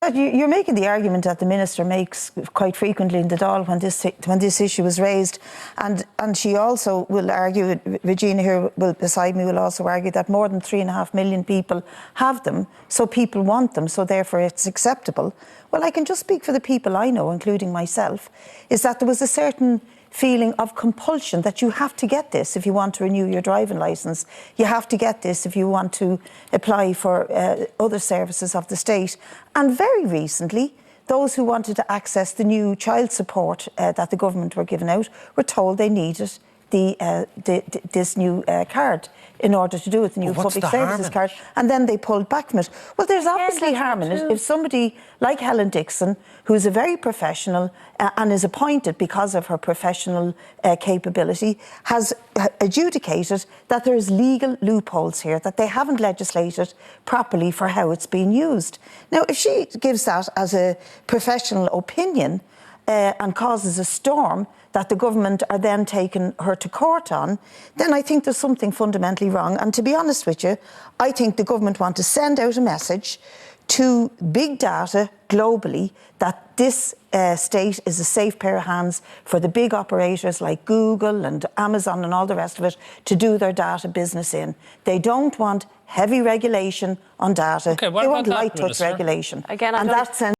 You're making the argument that the minister makes quite frequently in the Dáil when this issue is raised, and she also will argue, Regina here beside me will also argue that more than 3.5 million people have them, so people want them, so therefore it's acceptable. Well, I can just speak for the people I know, including myself, is that there was a certain feeling of compulsion that you have to get this if you want to renew your driving licence. You have to get this if you want to apply for other services of the state. And very recently, those who wanted to access the new child support that the government were giving out were told they needed this new card in order to do it, the new public services card, and then they pulled back from it. Well, there's obviously harm in it if somebody like Helen Dixon, who's a very professional and is appointed because of her professional capability, has adjudicated that there's legal loopholes here, that they haven't legislated properly for how it's being used. Now, if she gives that as a professional opinion and causes a storm that the government are then taking her to court on, then I think there's something fundamentally wrong. And to be honest with you, I think the government want to send out a message to big data globally that this state is a safe pair of hands for the big operators like Google and Amazon and all the rest of it to do their data business in. They don't want heavy regulation on data. Okay, they want light touch regulation. Again, and that sense.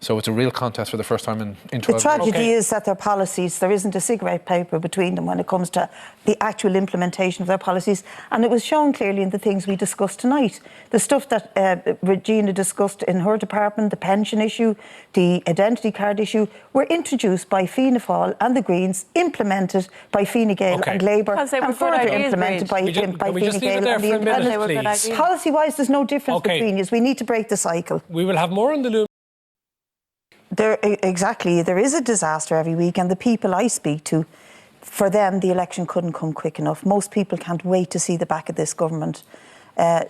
So it's a real contest for the first time in 12 years. The tragedy is that their policies, there isn't a cigarette paper between them when it comes to the actual implementation of their policies. And it was shown clearly in the things we discussed tonight. The stuff that Regina discussed in her department, the pension issue, the identity card issue, were introduced by Fianna Fail and the Greens, implemented by Fine Gael and Labour, and further implemented by Fine Gael and the Independents. Policy-wise, there's no difference between us. We need to break the cycle. We will have more on the loom. Exactly. There is a disaster every week, and the people I speak to, for them, the election couldn't come quick enough. Most people can't wait to see the back of this government.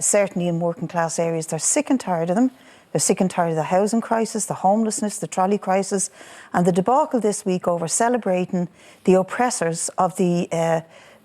Certainly in working class areas, they're sick and tired of them. They're sick and tired of the housing crisis, the homelessness, the trolley crisis, and the debacle this week over celebrating the oppressors of the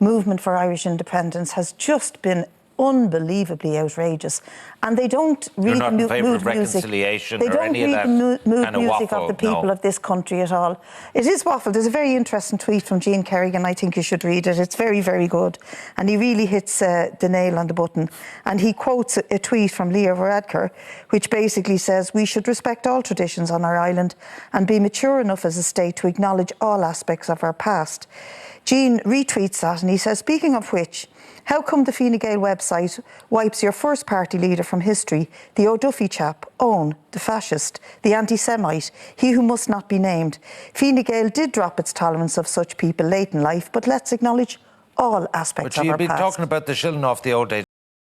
movement for Irish independence has just been unbelievably outrageous, and they don't read the mood music. They don't read the mood music of the people of this country at all. It is waffle. There's a very interesting tweet from Jean Kerrigan. I think you should read it. It's very, very good, and he really hits the nail on the button. And he quotes a tweet from Leo Varadkar, which basically says, "We should respect all traditions on our island and be mature enough as a state to acknowledge all aspects of our past." Jean retweets that, and he says, "Speaking of which, how come the Fine Gael website wipes your first party leader from history, the O'Duffy chap, Owen, the fascist, the anti-Semite, he who must not be named? Fine Gael did drop its tolerance of such people late in life, but let's acknowledge all aspects of our past." But you've been talking about the shilling off the old days.